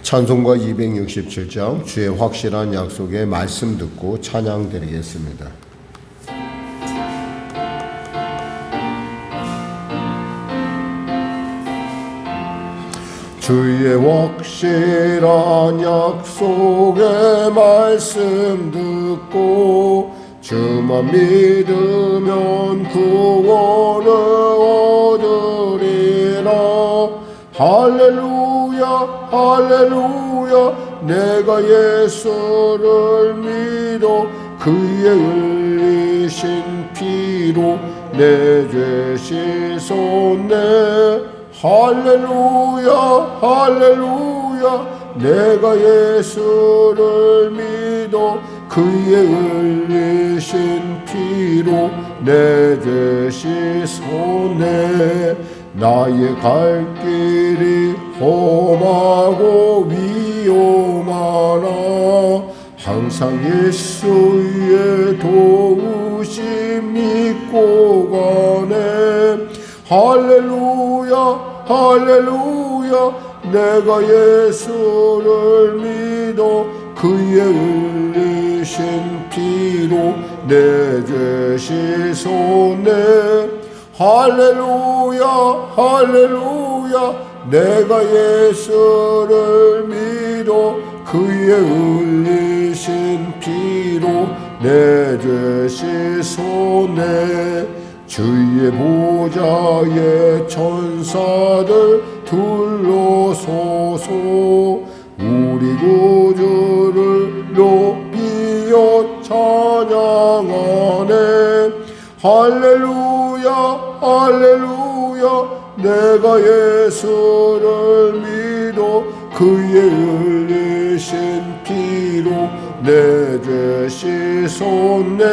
찬송가 267장 주의 확실한 약속의 말씀 듣고 찬양 드리겠습니다. 주의 확실한 약속의 말씀 듣고 주만 믿으면 구원을 얻으리라. 할렐루야 할렐루야 내가 예수를 믿어 그의 흘리신 피로 내 죄 씻었네. 할렐루야 할렐루야 내가 예수를 믿어 그의 흘리신 피로 내 죄 씻었네. 나의 갈 길이 험하고 위험하나 항상 예수의 도우심 믿고 가네. 할렐루야 할렐루야 내가 예수를 믿어 그의 흘리신 피로 내 죄 씻었네. 할렐루야 할렐루야 내가 예수를 믿어 그의 흘리신 피로 내 죄 씻었네. 주의 보좌에 천사들 둘러서서 우리 구주를 높이어 찬양하네. 할렐루야 할렐루야 내가 예수를 믿어 그의 흘리신 피로 내 죄 씻었네.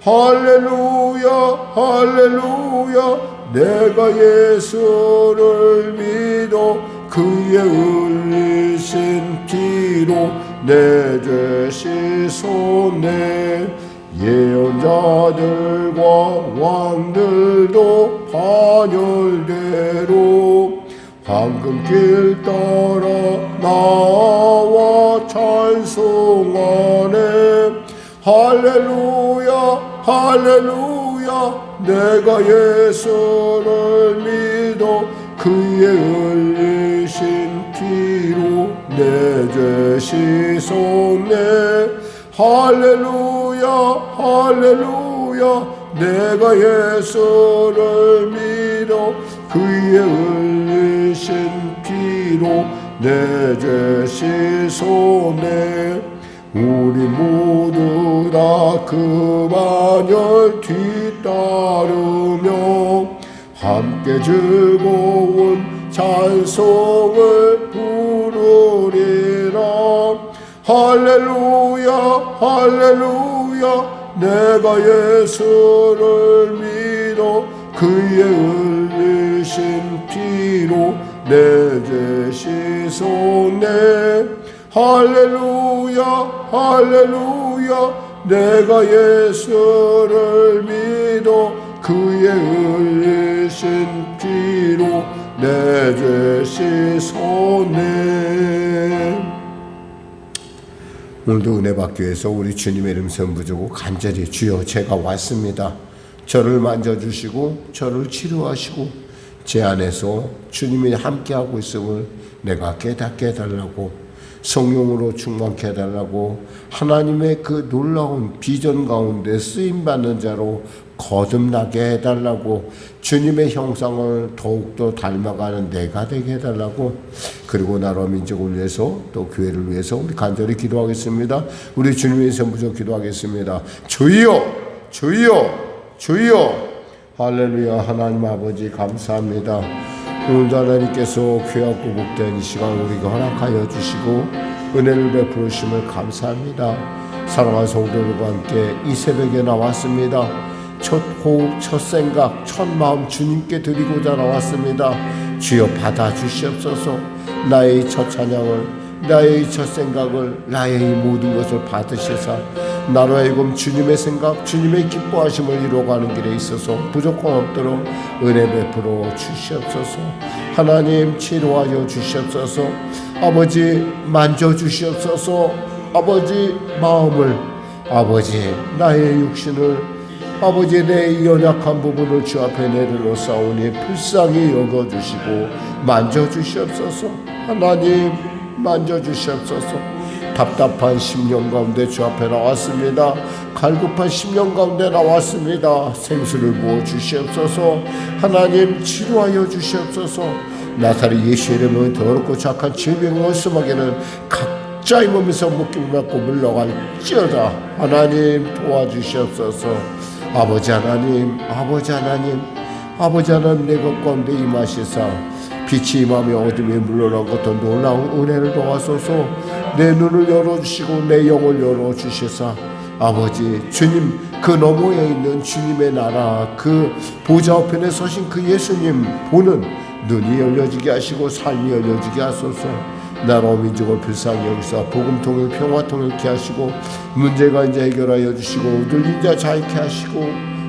할렐루야 할렐루야 내가 예수를 믿어 그의 흘리신 피로 내 죄 씻었네. 예언자들과 왕들도 반열대로 황금길 따라 나와 찬송하네. 할렐루야 할렐루야 내가 예수를 믿어 그의 흘리신 피로 내 죄 씻었네. 할렐루야 할렐루야 내가 예수를 믿어 그의 흘리신 피로 내 죄 씻었네. 우리 모두 다 그 반열 뒤따르며 함께 즐거운 찬송을 부르리라. 할렐루야 할렐루야 내가 예수를 믿어 그의 흘리신 피로 내 죄 씻었네. 할렐루야 할렐루야 내가 예수를 믿어 그의 흘리신 피로 내 죄 씻었네. 오늘도 은혜 받기 위해서 우리 주님의 이름 선부주고 간절히 주여 제가 왔습니다. 저를 만져주시고 저를 치료하시고 제 안에서 주님이 함께하고 있음을 내가 깨닫게 해달라고 성령으로 충만케 해달라고 하나님의 그 놀라운 비전 가운데 쓰임받는 자로 거듭나게 해달라고 주님의 형상을 더욱더 닮아가는 내가 되게 해달라고 그리고 나라 민족을 위해서 또 교회를 위해서 우리 간절히 기도하겠습니다. 우리 주님의 선부조 기도하겠습니다. 주여 주여 주여 할렐루야. 하나님 아버지 감사합니다. 오늘도 하나님께서 귀하고 복된 이 시간 우리가 허락하여 주시고 은혜를 베풀으심을 감사합니다. 사랑하는 성도들과 함께 이 새벽에 나왔습니다. 첫 호흡, 첫 생각, 첫 마음 주님께 드리고자 나왔습니다. 주여 받아주시옵소서. 나의 첫 찬양을, 나의 첫 생각을, 나의 이 모든 것을 받으시사 나로 하여금 주님의 생각, 주님의 기뻐하심을 이루어가는 길에 있어서 부족함 없도록 은혜 베풀어 주시옵소서. 하나님 치료하여 주시옵소서. 아버지 만져주시옵소서. 아버지 마음을, 아버지 나의 육신을, 아버지 내 연약한 부분을 주 앞에 내려놓사오니 불쌍히 여겨주시고 만져주시옵소서. 하나님 만져주시옵소서. 답답한 심령 가운데 주 앞에 나왔습니다. 갈급한 심령 가운데 나왔습니다. 생수를 부어 주시옵소서. 하나님 치료하여 주시옵소서. 나사렛 예수 이름으로 더럽고 착한 질병을 숨하게는 각자의 몸에서 묶임 받고 물러갈지어다. 하나님 도와주시옵소서. 아버지 하나님, 아버지 하나님, 아버지 하나님 내 것 가운데 임하시사 빛이 임하며 어둠이 물러난 것도 놀라운 은혜를 도와소서. 내 눈을 열어주시고 내 영을 열어주시사 아버지 주님 그 너머에 있는 주님의 나라 그 보좌 우편에 서신 그 예수님 보는 눈이 열려지게 하시고 삶이 열려지게 하소서. 나라 민족을 불쌍히 여기사 복음 통일 평화 통일케 하시고 문제가 이제 해결하여 주시고 눌린 자 자유케 하시고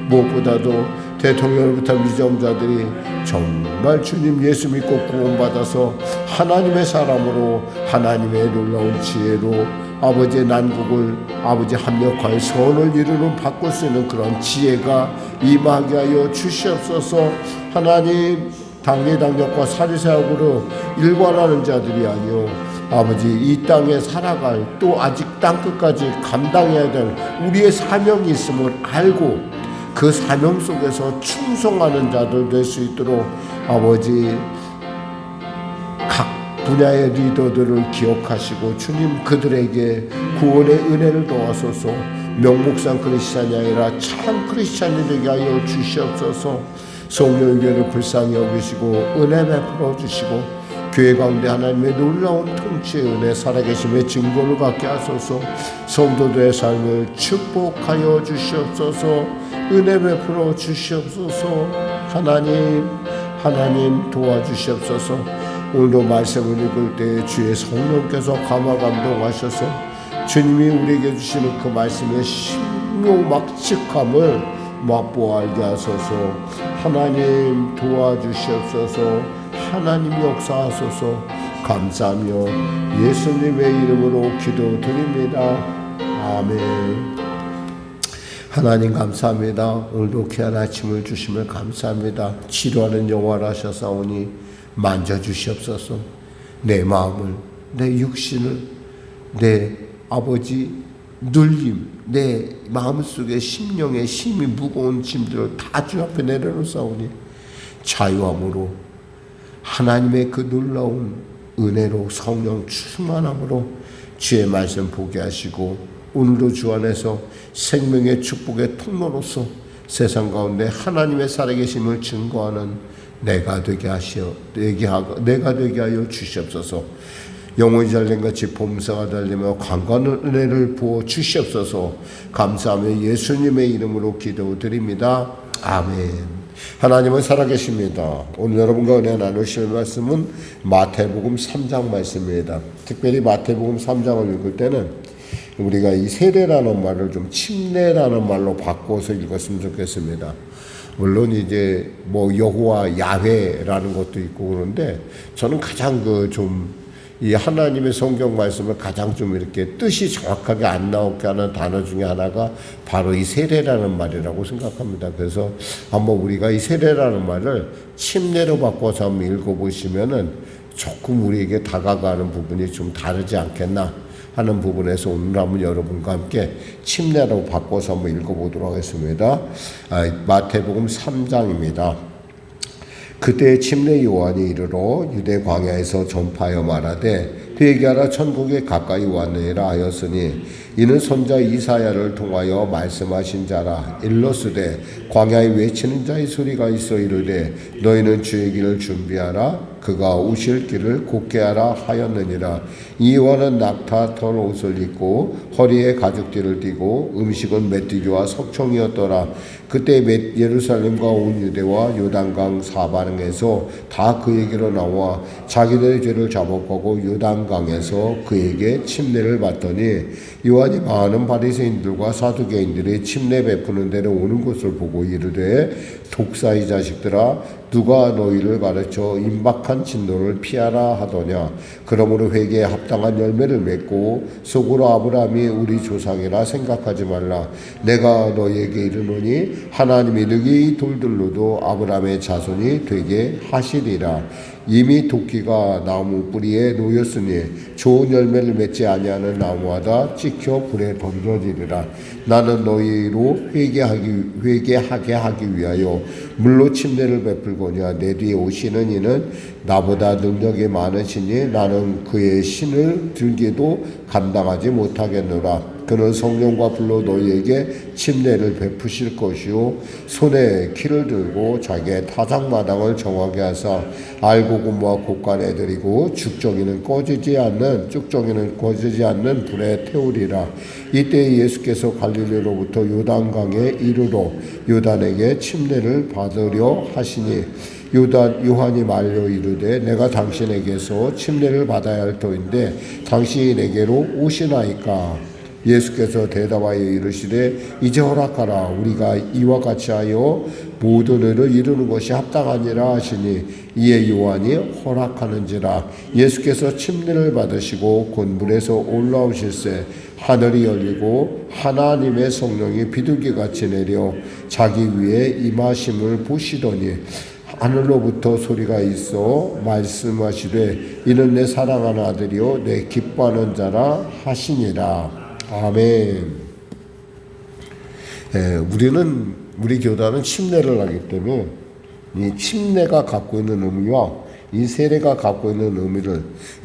무엇보다도 대통령으로부터 미정자들이 정말 주님 예수 믿고 구원받아서 하나님의 사람으로 하나님의 놀라운 지혜로 아버지의 난국을 아버지 합력하여 선을 이루는 바꿀 수 있는 그런 지혜가 임하게 하여 주시옵소서. 하나님 당례당력과 사리사욕으로 일관하는 자들이 아니요 아버지 이 땅에 살아갈 또 아직 땅끝까지 감당해야 될 우리의 사명이 있음을 알고 그 사명 속에서 충성하는 자들 될 수 있도록 아버지 각 분야의 리더들을 기억하시고 주님 그들에게 구원의 은혜를 도와소서. 명목상 크리스찬이 아니라 참 크리스찬이 되게 하여 주시옵소서. 성령교회를 불쌍히 여기시고 은혜 베풀어 주시고 교회 가운데 하나님의 놀라운 통치의 은혜 살아계심의 증거를 갖게 하소서. 성도들의 삶을 축복하여 주시옵소서. 은혜 베풀어 주시옵소서. 하나님 도와주시옵소서. 오늘도 말씀을 읽을 때 주의 성령께서 감화 감동하셔서 주님이 우리에게 주시는 그 말씀의 신묘막측함을 맛보아 알게 하소서. 하나님 도와주시옵소서. 하나님 역사하소서. 감사하며 예수님의 이름으로 기도드립니다. 아멘. 하나님 감사합니다. 오늘도 귀한 아침을 주시며 감사합니다. 치료하는 영화를 하셔사오니 만져주시옵소서. 내 마음을, 내 육신을, 내 아버지 눌림, 내 마음속에 심령에 힘이 무거운 짐들을 다 주 앞에 내려놓사오니 자유함으로 하나님의 그 놀라운 은혜로 성령 충만함으로 주의 말씀 보게 하시고 오늘도 주 안에서 생명의 축복의 통로로서 세상 가운데 하나님의 살아계심을 증거하는 내가 되게 하여 주시옵소서. 영혼이 잘된같이 범사가 달리며 강건한 은혜를 부어 주시옵소서. 감사하며 예수님의 이름으로 기도드립니다. 아멘. 하나님은 살아계십니다. 오늘 여러분과 은혜 나누실 말씀은 마태복음 3장 말씀입니다. 특별히 마태복음 3장을 읽을 때는 우리가 이 세례라는 말을 좀 침례라는 말로 바꿔서 읽었으면 좋겠습니다. 물론 이제 뭐 여호와 야훼라는 것도 있고 그런데 저는 가장 이 하나님의 성경 말씀을 가장 좀 이렇게 뜻이 정확하게 안 나오게 하는 단어 중에 하나가 바로 이 세례라는 말이라고 생각합니다. 그래서 한번 우리가 이 세례라는 말을 침례로 바꿔서 한번 읽어보시면은 조금 우리에게 다가가는 부분이 좀 다르지 않겠나 하는 부분에서 오늘 한번 여러분과 함께 침례로 바꿔서 한번 읽어보도록 하겠습니다. 마태복음 3장입니다. 그때 침례 요한이 이르러 유대 광야에서 전파하여 말하되 회개하라 천국에 가까이 왔느니라 하였으니 이는 선자 이사야를 통하여 말씀하신 자라. 일러스되 광야에 외치는 자의 소리가 있어 이르되 너희는 주의 길을 준비하라 그가 오실 길을 곧게 하라 하였느니라. 이 요한은 낙타 털 옷을 입고 허리에 가죽띠를 띠고 음식은 메뚜기와 석청이었더라. 그때 예루살렘과 온 유대와 요단강 사방에서 다 그에게로 나와 자기들의 죄를 자복하고 요단강에서 그에게 침례를 받더니 요한이 많은 바리새인들과 사두개인들이 침례 베푸는 데로 오는 것을 보고 이르되 독사의 자식들아 누가 너희를 가르쳐 임박한 진노를 피하라 하더냐. 그러므로 회개에 합당한 열매를 맺고 속으로 아브라함이 우리 조상이라 생각하지 말라. 내가 너희에게 이르노니 하나님이 너희 돌들로도 아브라함의 자손이 되게 하시리라. 이미 도끼가 나무 뿌리에 놓였으니 좋은 열매를 맺지 아니하는 나무마다 찍혀 불에 던져지리라. 나는 너희로 회개하게 하기 위하여 물로 침례를 베풀거니와 내 뒤에 오시는 이는 나보다 능력이 많으시니 나는 그의 신을 들기도 감당하지 못하겠노라. 그는 성령과 불로 너희에게 침례를 베푸실 것이요 손에 키를 들고 자기의 타작마당을 정하게 하사 알고 공모와 곳간에 드리고 쭉정이는 꺼지지 않는 불에 태우리라. 이때 예수께서 갈릴리로부터 요단강에 이르러 요단에게 침례를 받으려 하시니 요한이 말려 이르되 내가 당신에게서 침례를 받아야 할 터인데 당신이 내게로 오시나이까. 예수께서 대답하여 이르시되 이제 허락하라. 우리가 이와 같이 하여 모든 의를 이루는 것이 합당하니라 하시니 이에 요한이 허락하는지라. 예수께서 침례를 받으시고 곧 물에서 올라오실새 하늘이 열리고 하나님의 성령이 비둘기같이 내려 자기 위에 임하심을 보시더니 하늘로부터 소리가 있어 말씀하시되 이는 내 사랑하는 아들이요 내 기뻐하는 자라 하시니라. 아멘. 우리 교단은 침례를 하기 때문에 이 침례가 갖고 있는 의미와 이 세례가 갖고 있는 의미를,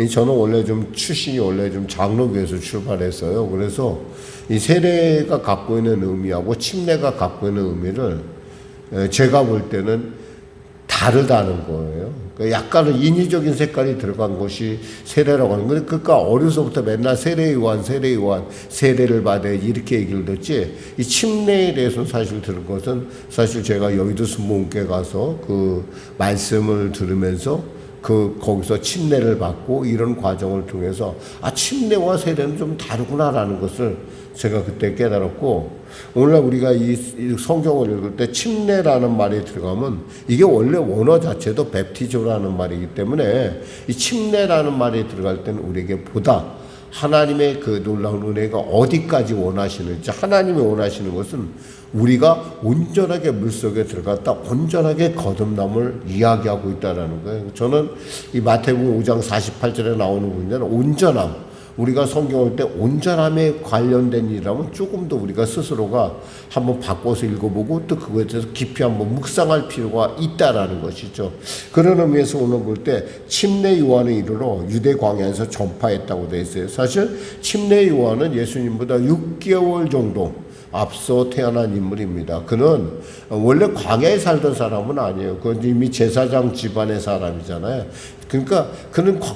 저는 원래 출신이 장로교에서 출발했어요. 그래서 이 세례가 갖고 있는 의미하고 침례가 갖고 있는 의미를 제가 볼 때는 다르다는 거예요. 그러니까 약간은 인위적인 색깔이 들어간 것이 세례라고 하는 거예요. 그러니까 어려서부터 맨날 세례 요한, 세례를 받아야지 이렇게 얘기를 듣지, 이 침례에 대해서는 사실 들은 것은 사실 제가 여의도 순복음교회 가서 그 말씀을 들으면서 거기서 침례를 받고 이런 과정을 통해서 침례와 세례는 좀 다르구나라는 것을 제가 그때 깨달았고, 오늘날 우리가 이 성경을 읽을 때 침례라는 말이 들어가면 이게 원래 원어 자체도 베프티조라는 말이기 때문에 이 침례라는 말이 들어갈 때는 우리에게 보다 하나님의 그 놀라운 은혜가 어디까지 원하시는지, 하나님이 원하시는 것은 우리가 온전하게 물속에 들어갔다 온전하게 거듭남을 이야기하고 있다는 거예요. 저는 이 마태복음 5장 48절에 나오는 부분은 온전함, 우리가 성경을 때 온전함에 관련된 일이라면 조금 더 우리가 스스로가 한번 바꿔서 읽어보고 또 그거에 대해서 깊이 한번 묵상할 필요가 있다라는 것이죠. 그런 의미에서 오늘 볼 때 침례 요한을 이르러 유대 광야에서 전파했다고 되어 있어요. 사실 침례 요한은 예수님보다 6개월 정도 앞서 태어난 인물입니다. 그는 원래 광야에 살던 사람은 아니에요. 그건 이미 제사장 집안의 사람이잖아요. 그러니까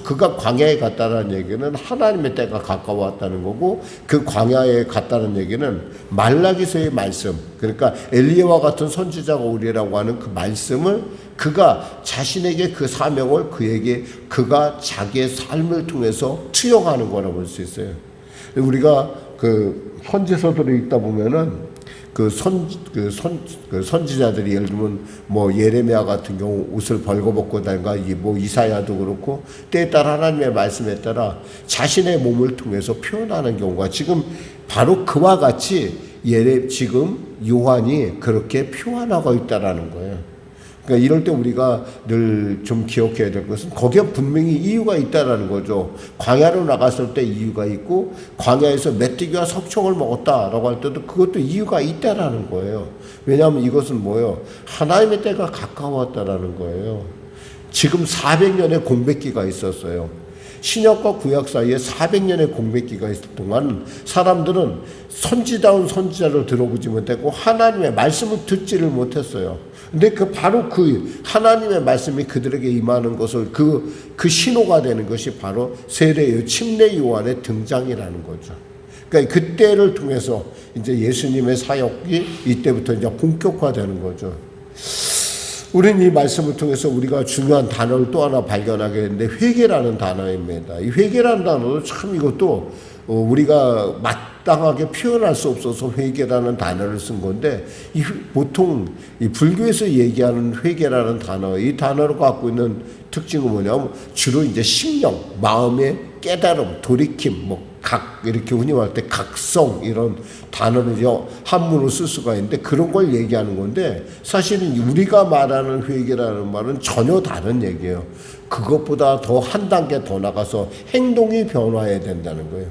그가 광야에 갔다는 얘기는 하나님의 때가 가까웠다는 거고, 그 광야에 갔다는 얘기는 말라기서의 말씀, 그러니까 엘리야와 같은 선지자가 오리라고 하는 그 말씀을 그가 자신에게 그 사명을 그가 자기의 삶을 통해서 투영하는 거라고 볼 수 있어요. 우리가 그 선지서들을 읽다 보면은 선지자들이 예를 들면 예레미야 같은 경우 옷을 벌거벗고 다니까 이사야도 그렇고 때에 따라 하나님의 말씀에 따라 자신의 몸을 통해서 표현하는 경우가 지금 바로 그와 같이 지금 요한이 그렇게 표현하고 있다라는 거예요. 그러니까 이럴 때 우리가 늘 좀 기억해야 될 것은 거기에 분명히 이유가 있다라는 거죠. 광야로 나갔을 때 이유가 있고, 광야에서 메뚜기와 석청을 먹었다라고 할 때도 그것도 이유가 있다라는 거예요. 왜냐하면 이것은 뭐예요? 하나님의 때가 가까웠다라는 거예요. 지금 400년의 공백기가 있었어요. 신약과 구약 사이에 400년의 공백기가 있을 동안 사람들은 선지다운 선지자를 들어보지 못했고 하나님의 말씀을 듣지를 못했어요. 근데 바로 그 하나님의 말씀이 그들에게 임하는 것을 그 신호가 되는 것이 바로 세례요 침례 요한의 등장이라는 거죠. 그러니까 그때를 통해서 이제 예수님의 사역이 이때부터 이제 본격화되는 거죠. 우리는 이 말씀을 통해서 우리가 중요한 단어를 또 하나 발견하게 되는데 회개라는 단어입니다. 이 회개라는 단어도 참 이것도 우리가 마땅하게 표현할 수 없어서 회개라는 단어를 쓴 건데, 보통 이 불교에서 얘기하는 회개라는 단어, 이 단어로 갖고 있는 특징은 뭐냐면 주로 이제 심령, 마음의 깨달음, 돌이킴, 이렇게 흔히 말할 때 각성, 이런 단어를 한문으로 쓸 수가 있는데, 그런 걸 얘기하는 건데, 사실은 우리가 말하는 회개라는 말은 전혀 다른 얘기예요. 그것보다 더 한 단계 더 나가서 행동이 변화해야 된다는 거예요.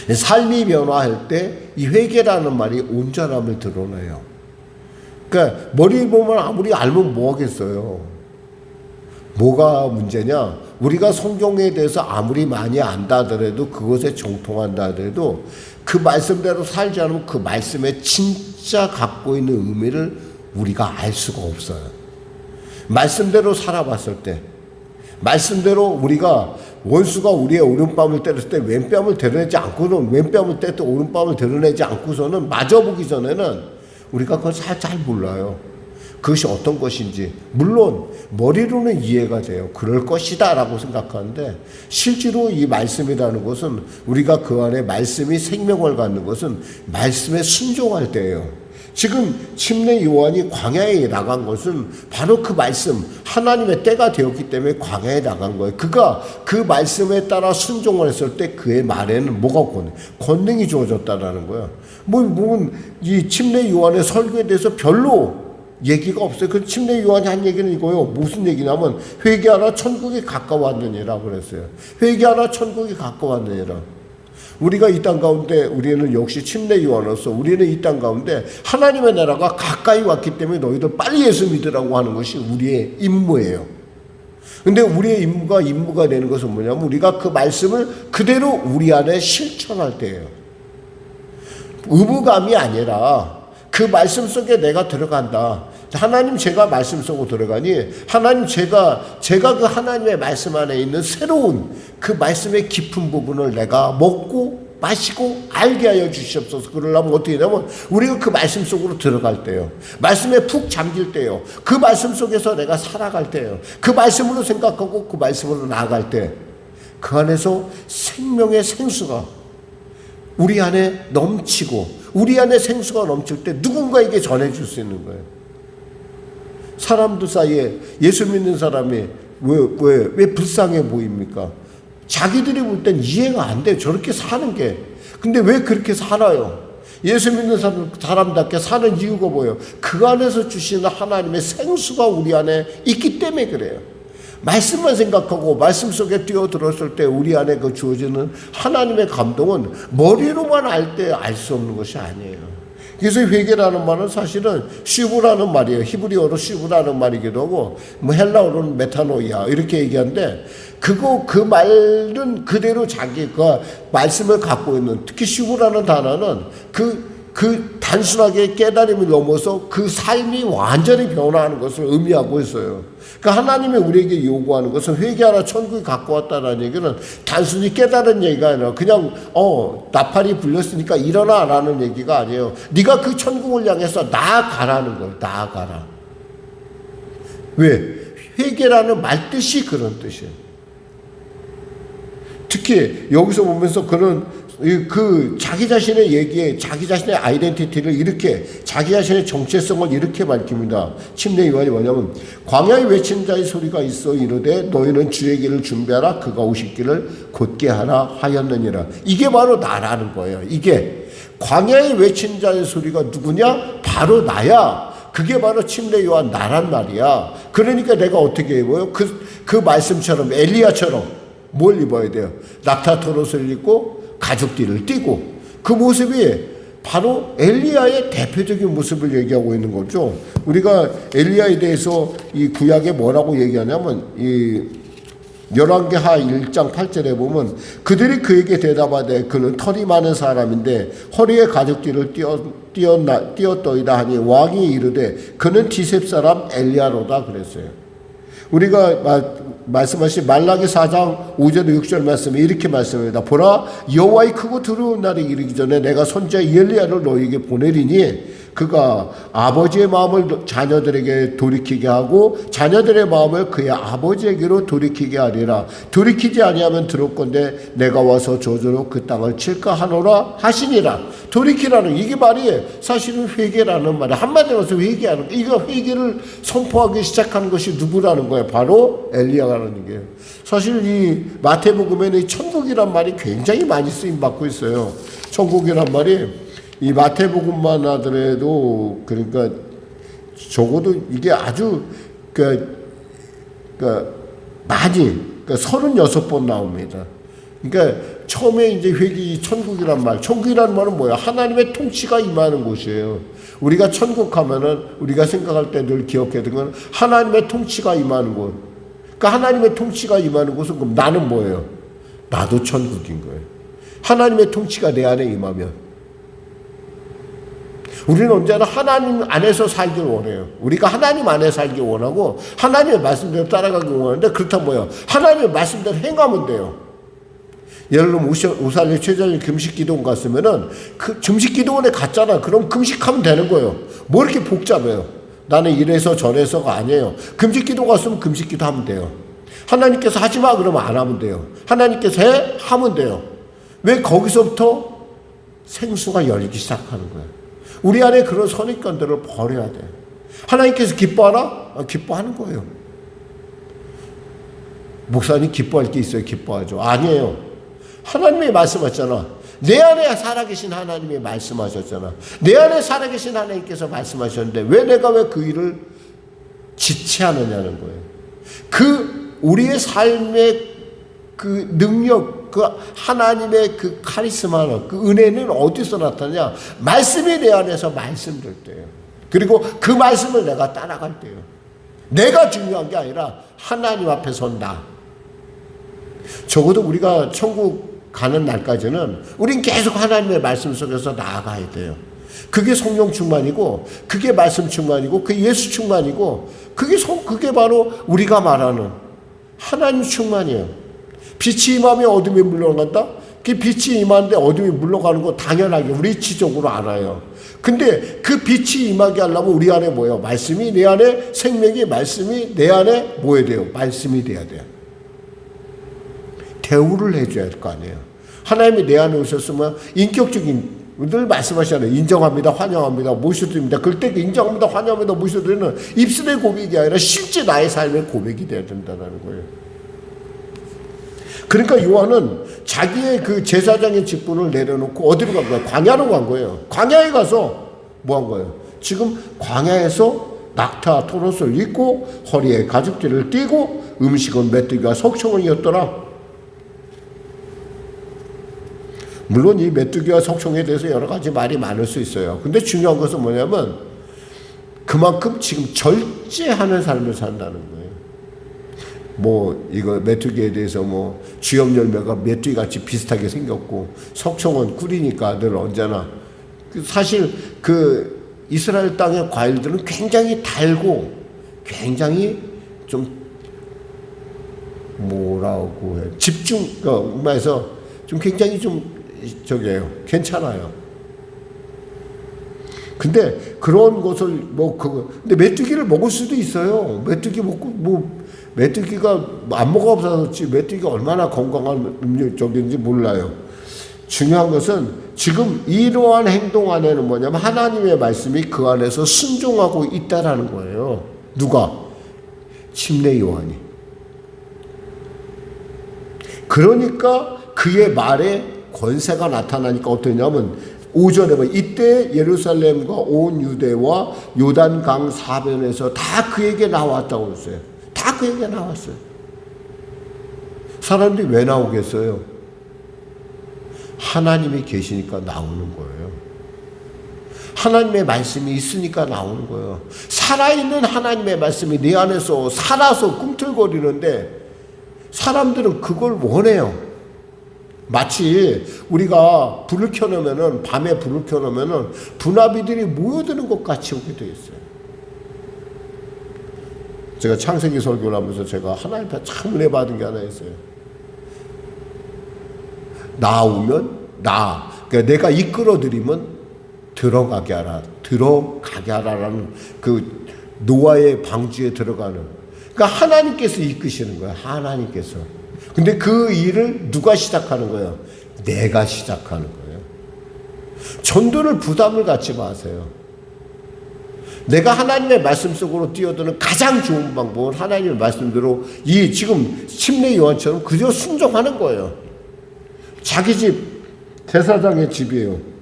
삶이 변화할 때 이 회개라는 말이 온전함을 드러내요. 그러니까 머리 보면 아무리 알면 뭐 하겠어요. 뭐가 문제냐? 우리가 성경에 대해서 아무리 많이 안다 하더라도, 그것에 정통한다 하더라도, 그 말씀대로 살지 않으면 그 말씀에 진짜 갖고 있는 의미를 우리가 알 수가 없어요. 말씀대로 살아봤을 때, 말씀대로 우리가 원수가 우리의 오른뺨을 때렸을 때 왼뺨을 드러내지 않고는, 왼뺨을 때릴 때 오른뺨을 드러내지 않고서는, 맞아보기 전에는 우리가 그걸 잘 몰라요. 그것이 어떤 것인지. 물론 머리로는 이해가 돼요. 그럴 것이다 라고 생각하는데, 실제로 이 말씀이라는 것은, 우리가 그 안에 말씀이 생명을 갖는 것은 말씀에 순종할 때예요. 지금 침례 요한이 광야에 나간 것은 바로 그 말씀, 하나님의 때가 되었기 때문에 광야에 나간 거예요. 그가 그 말씀에 따라 순종을 했을 때 그의 말에는 뭐가 권능이 주어졌다라는 거예요. 이 침례 요한의 설교에 대해서 별로 얘기가 없어요. 그 침례 요한이 한 얘기는 이거예요. 무슨 얘기냐면, 회개하라 천국이 가까웠느니라 그랬어요. 회개하라 천국이 가까웠느니라. 우리가 이 땅 가운데, 우리는 역시 침례 요한으로서 우리는 이 땅 가운데 하나님의 나라가 가까이 왔기 때문에 너희들 빨리 예수 믿으라고 하는 것이 우리의 임무예요. 근데 우리의 임무가 되는 것은 뭐냐면, 우리가 그 말씀을 그대로 우리 안에 실천할 때예요. 의무감이 아니라 그 말씀 속에 내가 들어간다. 하나님, 제가 말씀 속으로 들어가니, 하나님, 제가 그 하나님의 말씀 안에 있는 새로운 그 말씀의 깊은 부분을 내가 먹고 마시고 알게 하여 주시옵소서. 그러려면 어떻게 되냐면, 우리가 그 말씀 속으로 들어갈 때요, 말씀에 푹 잠길 때요, 그 말씀 속에서 내가 살아갈 때요, 그 말씀으로 생각하고 그 말씀으로 나아갈 때, 그 안에서 생명의 생수가 우리 안에 넘치고, 우리 안에 생수가 넘칠 때 누군가에게 전해줄 수 있는 거예요. 사람들 사이에 예수 믿는 사람이 왜 불쌍해 보입니까? 자기들이 볼 땐 이해가 안 돼. 저렇게 사는 게. 근데 왜 그렇게 살아요? 예수 믿는 사람답게 사는 이유가 뭐예요? 그 안에서 주시는 하나님의 생수가 우리 안에 있기 때문에 그래요. 말씀만 생각하고 말씀 속에 뛰어들었을 때 우리 안에 그 주어지는 하나님의 감동은 머리로만 알 때 알 수 없는 것이 아니에요. 그래서 회개라는 말은 사실은 쉬브라는 말이에요. 히브리어로 쉬브라는 말이기도 하고, 헬라어로는 메타노이아 이렇게 얘기하는데, 그 말은 그대로 자기 그 말씀을 갖고 있는, 특히 쉬브라는 단어는 그 단순하게 깨달음을 넘어서 그 삶이 완전히 변화하는 것을 의미하고 있어요. 그러니까 하나님이 우리에게 요구하는 것은, 회개하라 천국이 가까웠다는 얘기는 단순히 깨달은 얘기가 아니라 그냥 나팔이 불렸으니까 일어나라는 얘기가 아니에요. 네가 그 천국을 향해서 나아가라는 거예요. 나아가라. 왜? 회개라는 말 뜻이 그런 뜻이에요. 특히 여기서 보면서 그 자기 자신의 얘기에 자기 자신의 아이덴티티를 이렇게, 자기 자신의 정체성을 이렇게 밝힙니다. 침례 요한이 뭐냐면, 광야에 외친 자의 소리가 있어 이르되 너희는 주의 길을 준비하라, 그가 오실 길을 곧게 하라 하였느니라. 이게 바로 나라는 거예요. 이게 광야에 외친 자의 소리가 누구냐? 바로 나야. 그게 바로 침례 요한 나란 말이야. 그러니까 내가 어떻게 입어요? 그 말씀처럼, 엘리야처럼 뭘 입어야 돼요? 낙타토롯을 입고 가죽띠를 띠고, 그 모습이 바로 엘리야의 대표적인 모습을 얘기하고 있는 거죠. 우리가 엘리야에 대해서 이 구약에 뭐라고 얘기하냐면, 이 열왕기하 1장 8절에 보면, 그들이 그에게 대답하되 그는 털이 많은 사람인데 허리에 가죽띠를 띄었더이다 하니 왕이 이르되 그는 디셉 사람 엘리야로다 그랬어요. 우리가 말씀하신 말라기 4장 5절 6절 말씀에 이렇게 말씀합니다. 보라, 여호와의 크고 두려운 날이 이르기 전에 내가 선지자 엘리야를 너희에게 보내리니 그가 아버지의 마음을 자녀들에게 돌이키게 하고 자녀들의 마음을 그의 아버지에게로 돌이키게 하리라. 돌이키지 아니하면 들었건대 내가 와서 저주로 그 땅을 칠까 하노라 하시니라. 돌이키라는 이게 말이 사실은 회개라는 말이야. 한마디로 해서 회개하는 거예요. 이거 회개를 선포하기 시작하는 것이 누구라는 거예요? 바로 엘리야라는 게. 사실 이 마태복음에는 이 천국이란 말이 굉장히 많이 쓰임 받고 있어요. 천국이란 말이 이 마태복음만 하더라도 그러니까 적어도 이게 아주 많이 36번 나옵니다. 그러니까 처음에 이제 회기 천국이란 말, 천국이란 말은 뭐야? 하나님의 통치가 임하는 곳이에요. 우리가 천국 하면은 우리가 생각할 때 늘 기억해야 되는 건 하나님의 통치가 임하는 곳. 그러니까 하나님의 통치가 임하는 곳은 그럼 나는 뭐예요? 나도 천국인 거예요. 하나님의 통치가 내 안에 임하면 우리는 언제나 하나님 안에서 살길 원해요. 우리가 하나님 안에 살길 원하고 하나님의 말씀대로 따라가길 원하는데 그렇다면 뭐예요? 하나님의 말씀대로 행하면 돼요. 예를 들면 우살리 최전일 금식기도원 갔으면은 그 금식기도원에 갔잖아. 그럼 금식하면 되는 거예요. 뭐 이렇게 복잡해요? 나는 이래서 저래서가 아니에요. 금식기도 갔으면 금식기도 하면 돼요. 하나님께서 하지 마 그러면 안 하면 돼요. 하나님께서 해 하면 돼요. 왜 거기서부터 생수가 열리기 시작하는 거예요. 우리 안에 그런 선입견들을 버려야 돼. 하나님께서 기뻐하나? 기뻐하는 거예요. 목사님 기뻐할 게 있어요. 기뻐하죠. 아니에요. 하나님이 말씀하셨잖아. 내 안에 살아계신 하나님이 말씀하셨잖아. 내 안에 살아계신 하나님께서 말씀하셨는데 왜 내가 왜 그 일을 지체하느냐는 거예요. 우리의 삶의 그 능력, 그 하나님의 그 카리스마, 그 은혜는 어디서 나타나냐? 말씀이 내 안에서 말씀될 때예요. 그리고 그 말씀을 내가 따라갈 때예요. 내가 중요한 게 아니라 하나님 앞에 선다. 적어도 우리가 천국 가는 날까지는 우린 계속 하나님의 말씀 속에서 나아가야 돼요. 그게 성령 충만이고 그게 말씀 충만이고 그게 예수 충만이고 그게 바로 우리가 말하는 하나님 충만이에요. 빛이 임하면 어둠이 물러간다? 그 빛이 임하는데 어둠이 물러가는 거 당연하게 우리 이치적으로 알아요. 근데 그 빛이 임하게 하려면 우리 안에 뭐예요? 말씀이 내 안에 생명이 말씀이 내 안에 뭐 해야 돼요? 말씀이 돼야 돼요. 대우를 해줘야 할 거 아니에요. 하나님이 내 안에 오셨으면 인격적인 늘 말씀하시잖아요. 인정합니다. 환영합니다. 모셔드립니다. 그럴 때 인정합니다. 환영합니다. 모셔드리는 입술의 고백이 아니라 실제 나의 삶의 고백이 돼야 된다는 거예요. 그러니까 요한은 자기의 그 제사장의 직분을 내려놓고 어디로 간 거예요? 광야로 간 거예요. 광야에 가서 뭐 한 거예요? 지금 광야에서 낙타 토롯을 입고 허리에 가죽띠를 띠고 음식은 메뚜기와 석청원이었더라. 물론 이 메뚜기와 석청에 대해서 여러 가지 말이 많을 수 있어요. 근데 중요한 것은 뭐냐면 그만큼 지금 절제하는 삶을 산다는 거예요. 뭐 이거 메뚜기에 대해서 뭐 주엽 열매가 메뚜기 같이 비슷하게 생겼고 석청은 꿀이니까 늘 언제나 사실 그 이스라엘 땅의 과일들은 굉장히 달고 굉장히 좀 뭐라고 해 집중 음악에서 좀 굉장히 좀 저게요. 괜찮아요. 근데 그런 것을 근데 메뚜기를 먹을 수도 있어요. 메뚜기 먹고 메뚜기가 안 먹어봐서지 메뚜기가 얼마나 건강한 음료적인지 몰라요. 중요한 것은 지금 이러한 행동 안에는 뭐냐면 하나님의 말씀이 그 안에서 순종하고 있다라는 거예요. 누가? 침례 요한이. 그러니까 그의 말에 권세가 나타나니까 어떠냐면 5절에 보면 이때 예루살렘과 온 유대와 요단강 사변에서 다 그에게 나왔다고 했어요. 다 그에게 나왔어요. 사람들이 왜 나오겠어요? 하나님이 계시니까 나오는 거예요. 하나님의 말씀이 있으니까 나오는 거예요. 살아있는 하나님의 말씀이 내 안에서 살아서 꿈틀거리는데 사람들은 그걸 원해요. 마치 우리가 불을 켜놓으면은 밤에 불을 켜놓으면은 분화비들이 모여드는 것 같이 오게 되어 있어요. 제가 창세기 설교를 하면서 제가 하나님 앞에 참 은혜 받은 게 하나 있어요. 나오면 그러니까 내가 이끌어들이면 들어가게 하라. 들어가게 하라는 그 노아의 방주에 들어가는, 그러니까 하나님께서 이끄시는 거예요. 하나님께서. 근데 그 일을 누가 시작하는 거예요? 내가 시작하는 거예요. 전도를 부담을 갖지 마세요. 내가 하나님의 말씀 속으로 뛰어드는 가장 좋은 방법은 하나님의 말씀대로 이 지금 침례 요한처럼 그저 순종하는 거예요. 자기 집 제사장의 집이에요.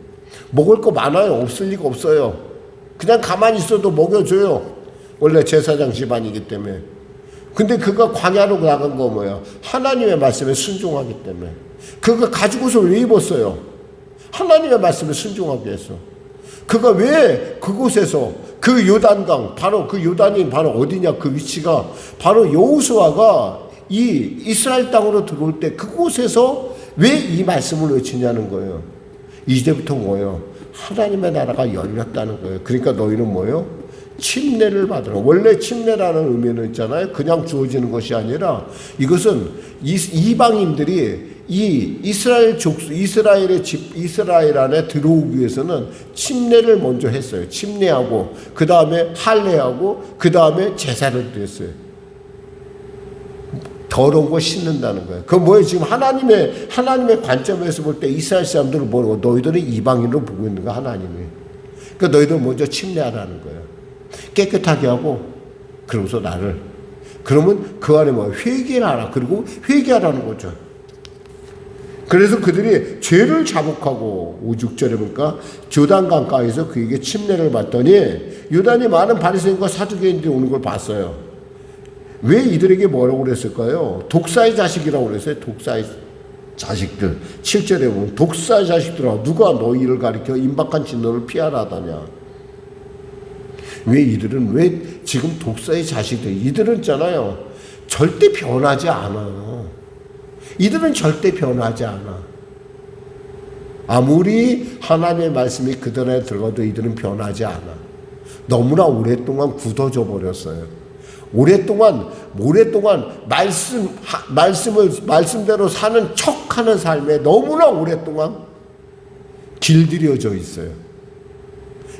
먹을 거 많아요. 없을 리가 없어요. 그냥 가만히 있어도 먹여줘요. 원래 제사장 집안이기 때문에. 근데 그가 광야로 나간 거 뭐야? 하나님의 말씀에 순종하기 때문에. 그가 가죽옷을 왜 입었어요? 하나님의 말씀에 순종하기 위해서. 그가 왜 그곳에서 그 요단강, 바로 그 요단이 바로 어디냐, 그 위치가 바로 여호수아가 이 이스라엘 땅으로 들어올 때 그곳에서 왜 이 말씀을 외치냐는 거예요. 이제부터 뭐예요? 하나님의 나라가 열렸다는 거예요. 그러니까 너희는 뭐예요? 침례를 받으라. 원래 침례라는 의미는 있잖아요. 그냥 주어지는 것이 아니라 이것은 이방인들이 이 이스라엘 안에 들어오기 위해서는 침례를 먼저 했어요. 침례하고 그 다음에 할례하고 그 다음에 제사를 드렸어요. 더러운 거 씻는다는 거예요. 그건 뭐예요? 지금 하나님의 관점에서 볼 때 이스라엘 사람들은 뭐라고? 너희들은 이방인으로 보고 있는 거야, 하나님이. 그러니까 너희들 먼저 침례하라는 거예요. 깨끗하게 하고 그러면서 나를. 그러면 그 안에 뭐 회개를 하라. 그리고 회개하라는 거죠. 그래서 그들이 죄를 자복하고 5~6절에 보니까 조단강가에서 그에게 침례를 받더니 요단이 많은 바리새인과 사두개인들이 오는 걸 봤어요. 왜 이들에게 뭐라고 그랬을까요? 독사의 자식이라고 그랬어요. 독사의 자식들. 7절에 보면 독사의 자식들아 누가 너희를 가리켜 임박한 진노를 피하라 하다냐. 왜 이들은 왜 지금 독사의 자식들, 이들은 있잖아요, 절대 변하지 않아요. 이들은 절대 변하지 않아. 아무리 하나님의 말씀이 그들에 들어가도 이들은 변하지 않아. 너무나 오랫동안 굳어져 버렸어요. 오랫동안 말씀대로 사는 척하는 삶에 너무나 오랫동안 길들여져 있어요.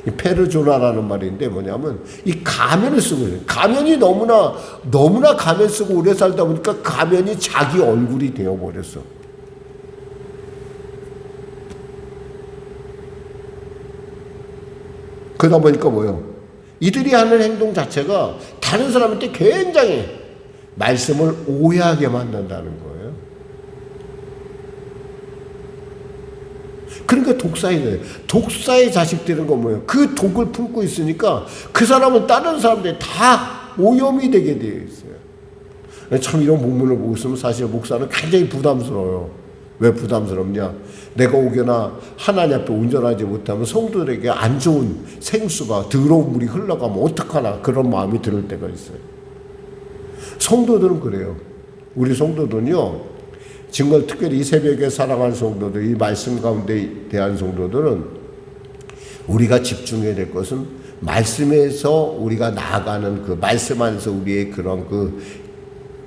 이 페르조나라는 말인데 뭐냐면 이 가면을 쓰고 있어요. 가면이 너무나 가면 쓰고 오래 살다 보니까 가면이 자기 얼굴이 되어버렸어. 그러다 보니까 뭐예요? 이들이 하는 행동 자체가 다른 사람한테 굉장히 말씀을 오해하게 만든다는 거예요. 그러니까 독사의 자식들은 거 뭐예요? 그 독을 품고 있으니까 그 사람은 다른 사람들이 다 오염이 되게 되어 있어요. 참 이런 본문을 보고 있으면 사실 목사는 굉장히 부담스러워요. 왜 부담스럽냐? 내가 혹여나 하나님 앞에 온전하지 못하면 성도들에게 안 좋은 생수가, 더러운 물이 흘러가면 어떡하나, 그런 마음이 들 때가 있어요. 성도들은 그래요. 우리 성도들은요, 정말 특별히 이 새벽에 살아가는 성도들, 이 말씀 가운데 대한 성도들은 우리가 집중해야 될 것은 말씀에서 우리가 나아가는 그 말씀 안에서 우리의 그런 그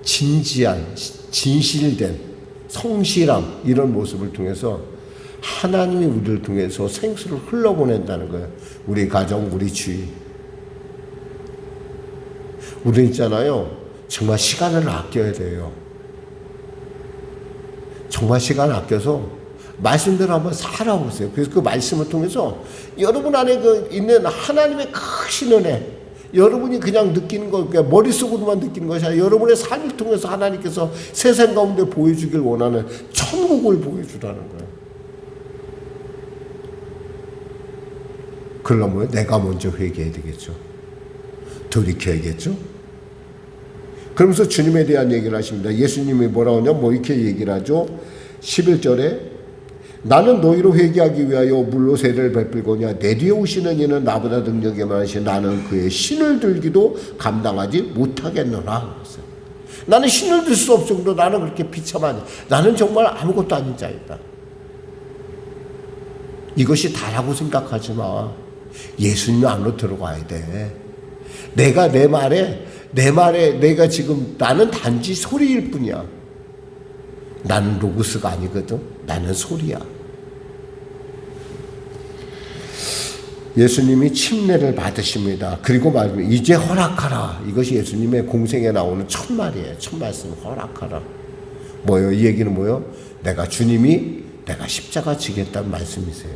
진지한, 진실된 성실함, 이런 모습을 통해서 하나님이 우리를 통해서 생수를 흘러보낸다는 거예요. 우리 가정, 우리 주위. 우리 있잖아요, 정말 시간을 아껴야 돼요. 정말 시간을 아껴서 말씀대로 한번 살아보세요. 그래서 그 말씀을 통해서 여러분 안에 있는 하나님의 크신 은혜, 여러분이 그냥 느끼는 거, 그냥 머릿속으로만 느끼는 것이 아니라 여러분의 삶을 통해서 하나님께서 세상 가운데 보여주길 원하는 천국을 보여주라는 거예요. 그러려면 내가 먼저 회개해야 되겠죠. 돌이켜야겠죠. 그러면서 주님에 대한 얘기를 하십니다. 예수님이 뭐라고 하냐, 뭐 이렇게 얘기를 하죠. 11절에 나는 너희로 회개하기 위하여 물로 세례를 베풀거냐 내 뒤에 오시는 이는 나보다 능력이 많으시 나는 그의 신을 들기도 감당하지 못하겠노라. 나는 신을 들 수 없을 정도 나는 그렇게 비참하니 나는 정말 아무것도 아닌 자이다. 이것이 다라고 생각하지 마. 예수님 안으로 들어가야 돼. 내가 내 말에 내가 지금 나는 단지 소리일 뿐이야. 나는 로고스가 아니거든. 나는 소리야. 예수님이 침례를 받으십니다. 그리고 말합니다. 이제 허락하라. 이것이 예수님의 공생에 나오는 첫 말이에요. 첫 말씀, 허락하라. 뭐예요? 이 얘기는 뭐예요? 내가 십자가 지겠다는 말씀이세요.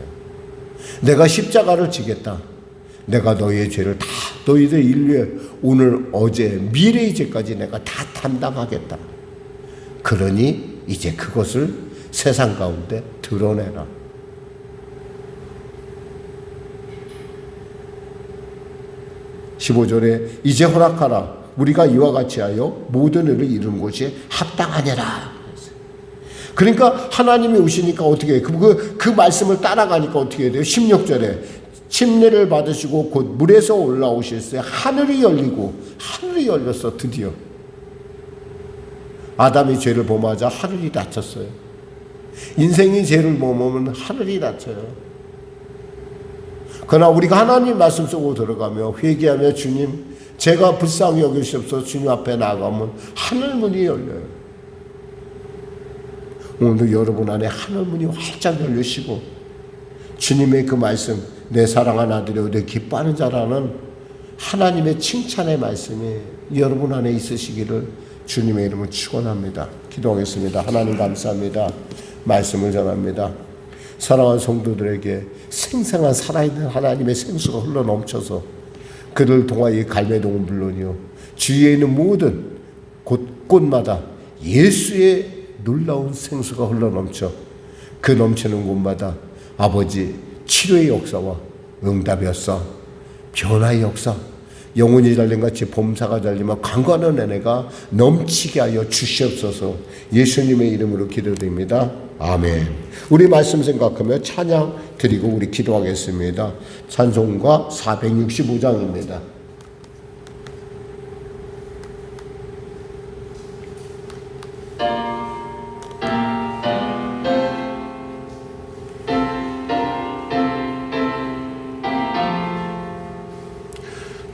내가 십자가를 지겠다. 내가 너희의 죄를 다, 너희들 인류의 오늘, 어제, 미래의 죄까지 내가 다 담당하겠다. 그러니 이제 그것을 세상 가운데 드러내라. (15절에) 이제 허락하라. 우리가 이와 같이 하여 모든 의를 이루는 것이 합당하니라. 그러니까 하나님이 오시니까 어떻게 해요? 그 말씀을 따라가니까 어떻게 해야 돼요? 16절에 침례를 받으시고 곧 물에서 올라오실 때 하늘이 열렸어. 드디어 아담이 죄를 범하자 하늘이 닫혔어요. 인생이 죄를 범하면 하늘이 닫혀요. 그러나 우리가 하나님 말씀 속으로 들어가며 회개하며 주님 제가 불쌍히 여기시옵소서 주님 앞에 나가면 하늘문이 열려요. 오늘도 여러분 안에 하늘문이 활짝 열리시고 주님의 그 말씀, 내 사랑하는 아들이여 내 기뻐하는 자라는 하나님의 칭찬의 말씀이 여러분 안에 있으시기를 주님의 이름으로 축원합니다. 기도하겠습니다. 하나님 감사합니다. 말씀을 전합니다. 사랑하는 성도들에게 생생한 살아있는 하나님의 생수가 흘러넘쳐서 그를 통하여 이 갈매동은 물론이요 주위에 있는 모든 곳곳마다 예수의 놀라운 생수가 흘러넘쳐 그 넘치는 곳마다 아버지 치료의 역사와 응답의 역사, 변화의 역사, 영혼이 잘린 같이 범사가 잘리면 강건한 은혜가 넘치게 하여 주시옵소서. 예수님의 이름으로 기도드립니다. 아멘. 우리 말씀 생각하며 찬양 드리고 우리 기도하겠습니다. 찬송가 465장입니다.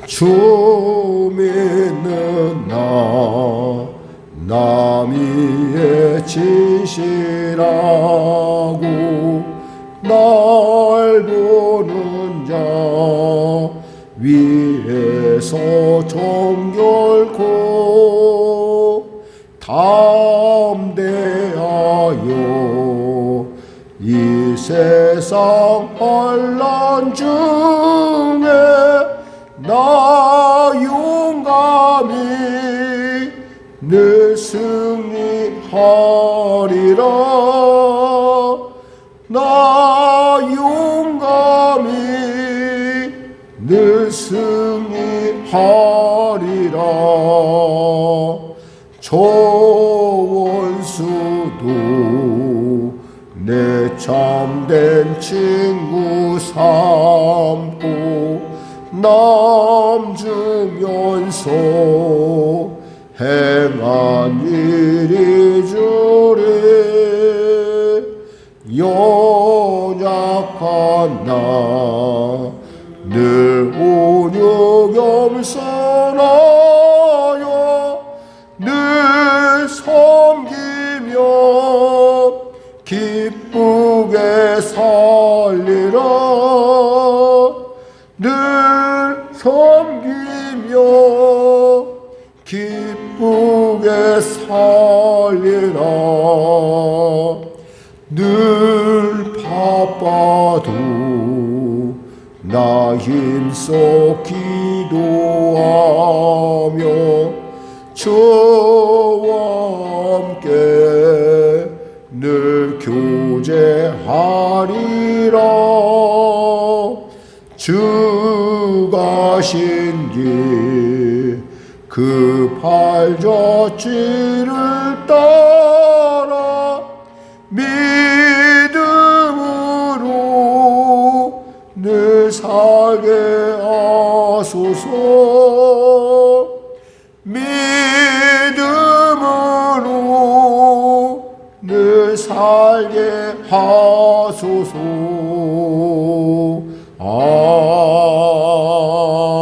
주 믿는 남이의 진실하고 날 보는 자 위에서 정결코 담대하여 이 세상 환난 중에 나 용감히 늘 승리하리라. 나 용감히 늘 승리하리라. 저 원수도 내 참된 친구 삼고 남주면서 행한 일이 주리. 연약한 나 늘 온유 겸손하여 늘 섬기며 기쁘게 살리라. 늘 섬기며 기쁘게 살리라. 늘 바빠도 나 힘써 기도하며 주와 함께 늘 교제하리라. 주 가신 길 그 발자취를 따라 믿음으로 늘 살게 하소서. 믿음으로 늘 살게 하소서.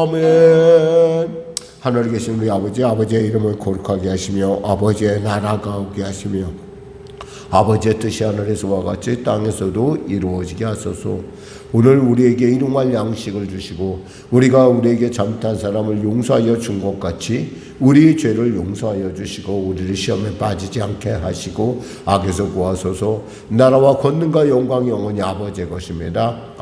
아멘. 하늘에 계신 우리 아버지, 아버지의 이름을 거룩하게 하시며 아버지의 나라가 오게 하시며 아버지의 뜻이 하늘에서와 같이 땅에서도 이루어지게 하소서. 오늘 우리에게 일용할 양식을 주시고 우리가 우리에게 잘못한 사람을 용서하여 준 것 같이 우리의 죄를 용서하여 주시고 우리를 시험에 빠지지 않게 하시고 악에서 구하소서. 나라와 권능과 영광이 영원히 아버지의 것입니다.